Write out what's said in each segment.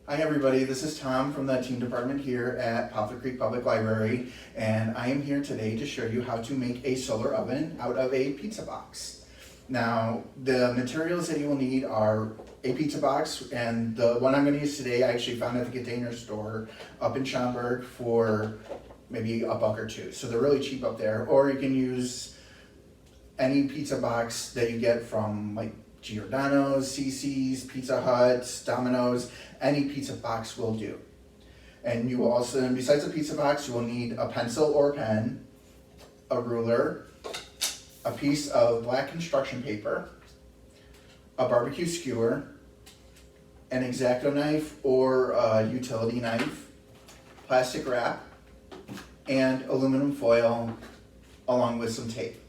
Hi everybody, this is Tom from the team department here at Poplar Creek Public Library, and I am here today to show you how to make a solar oven out of a pizza box. Now, the materials that you will need are a pizza box, and the one I'm going to use today I actually found at the Container Store up in Schaumburg for maybe $1 or $2, so they're really cheap up there. Or you can use any pizza box that you get from like Giordano's, CC's, Pizza Hut, Domino's. Any pizza box will do. And you will also, and besides the pizza box, you will need a pencil or pen, a ruler, a piece of black construction paper, a barbecue skewer, an X-Acto knife or a utility knife, plastic wrap, and aluminum foil along with some tape.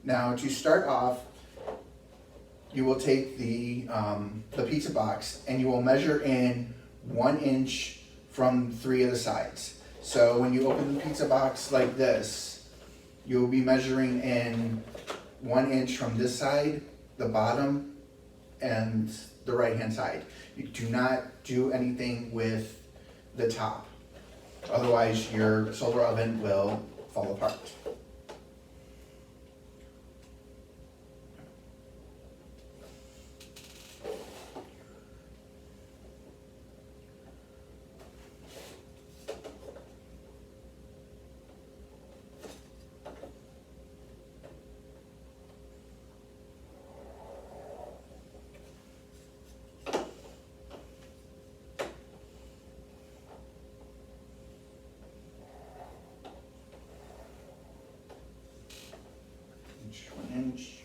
Now, to start off, you will take the pizza box and you will measure in 1 inch from 3 of the sides. So when you open the pizza box like this, you will be measuring in 1 inch from this side, the bottom, and the right hand side. You do not do anything with the top. Otherwise your solar oven will fall apart. Inch, 1 inch.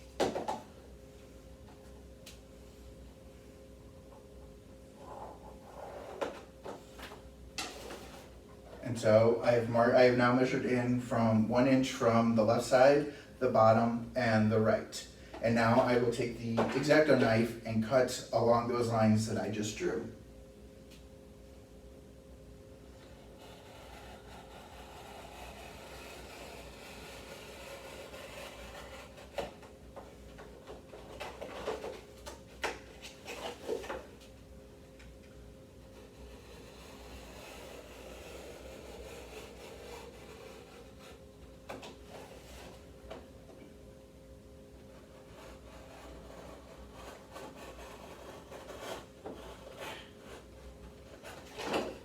And so I have now measured in from 1 inch from the left side, the bottom, and the right. And now I will take the X-Acto knife and cut along those lines that I just drew.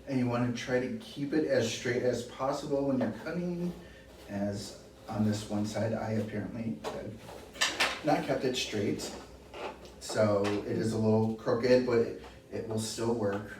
And you want to try to keep it as straight as possible when you're cutting, as on this one side I apparently have not kept it straight. So it is a little crooked, but it will still work.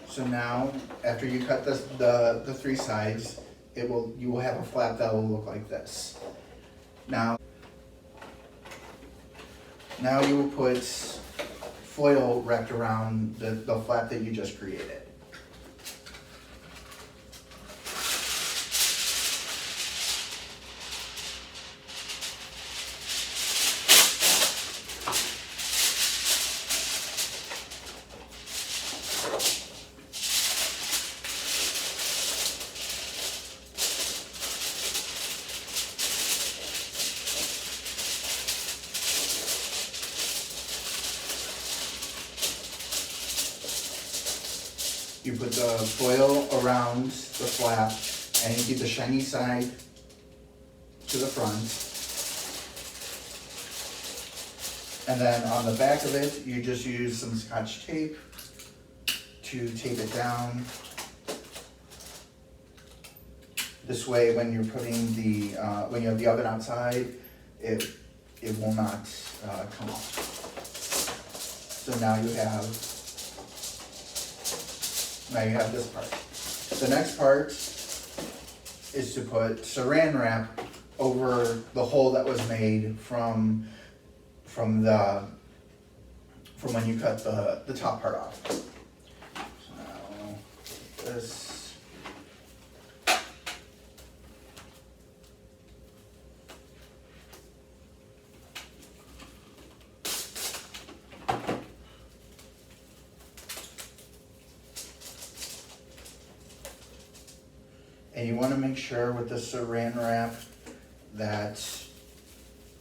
So now, after you cut the 3 sides, you will have a flap that will look like this. Now you will put foil wrapped around the flap that you just created. You put the foil around the flap and you keep the shiny side to the front. And then on the back of it, you just use some Scotch tape to tape it down. This way, when you're putting when you have the oven outside, it will not come off. So now you have this part. The next part is to put saran wrap over the hole that was made from when you cut the top part off. So now this And you want to make sure with the saran wrap that,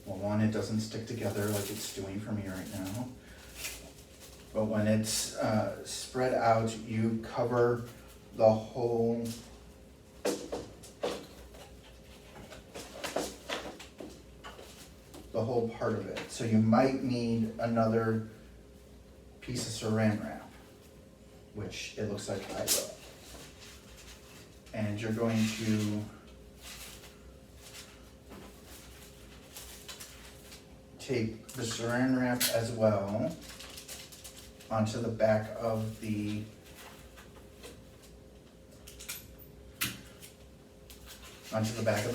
well, one, it doesn't stick together like it's doing for me right now. But when it's spread out, you cover the whole part of it. So you might need another piece of saran wrap, which it looks like I will. And you're going to take the saran wrap as well onto the back of the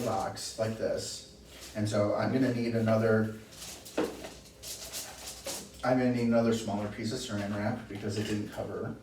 box like this. And so I'm gonna need another smaller piece of saran wrap because it didn't cover.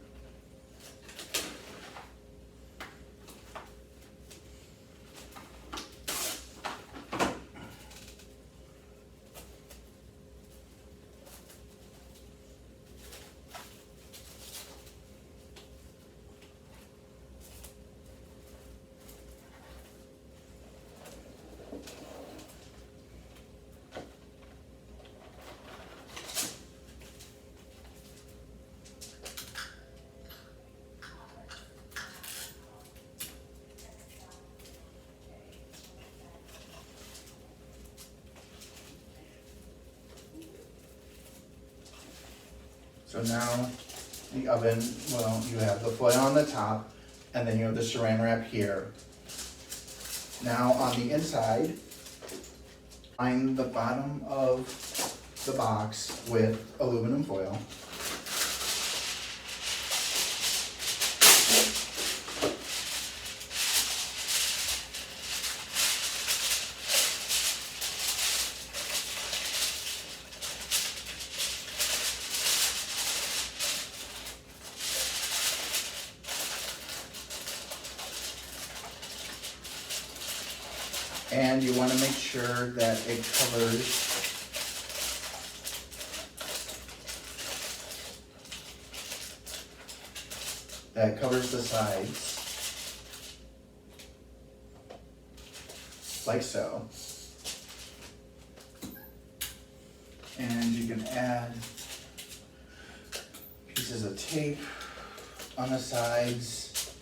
So now the oven, well, you have the foil on the top and then you have the saran wrap here. Now on the inside, line the bottom of the box with aluminum foil. And you want to make sure that it covers the sides, like so. And you can add pieces of tape on the sides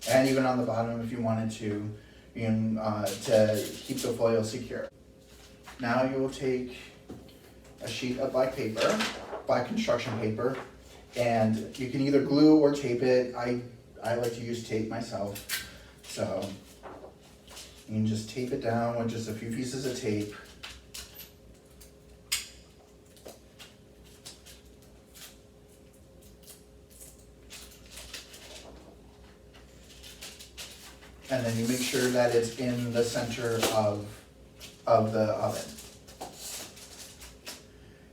and even on the bottom if you wanted to keep the foil secure. Now you will take a sheet of black construction paper, and you can either glue or tape it. I like to use tape myself, so you can just tape it down with just a few pieces of tape. And then you make sure that it's in the center of the oven.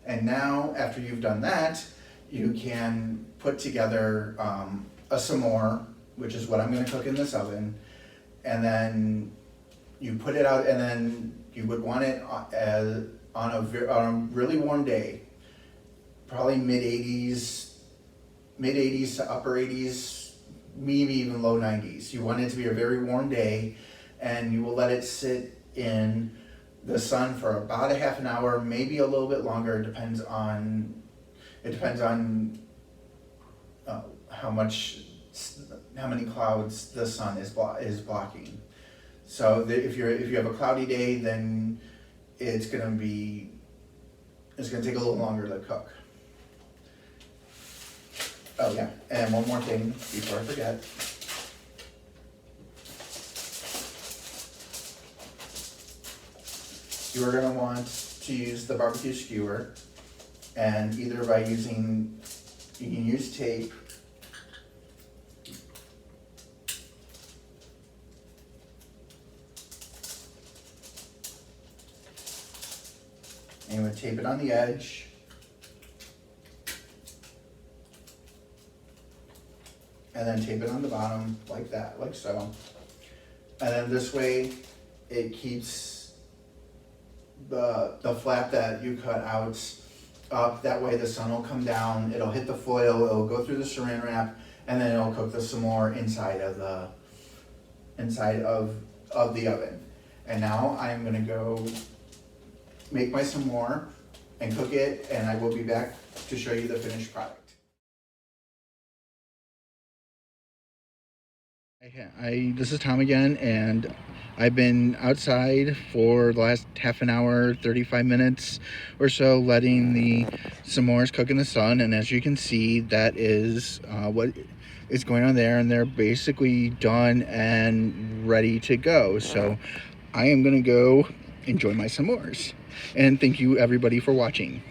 And now, after you've done that, you can put together a s'more, which is what I'm gonna cook in this oven. And then you put it out, and then you would want it on a really warm day, probably mid-80s to upper 80s, maybe even low 90s. You want it to be a very warm day, and you will let it sit in the sun for about a half an hour, maybe a little bit longer. It depends on how many clouds the sun is blocking. So if you have a cloudy day, then it's gonna take a little longer to cook. Oh yeah, and one more thing before I forget. You are gonna want to use the barbecue skewer, and either by you can use tape, and you would tape it on the edge. And then tape it on the bottom like that, like so. And then this way, it keeps the flap that you cut out up. That way the sun will come down, it'll hit the foil, it'll go through the saran wrap, and then it'll cook the s'more inside of inside of the oven. And now I'm gonna go make my s'more and cook it, and I will be back to show you the finished product. This is Tom again, and I've been outside for the last half an hour, 35 minutes or so, letting the s'mores cook in the sun. And as you can see, that is what is going on there, and they're basically done and ready to go. So I am gonna go enjoy my s'mores. And thank you everybody for watching.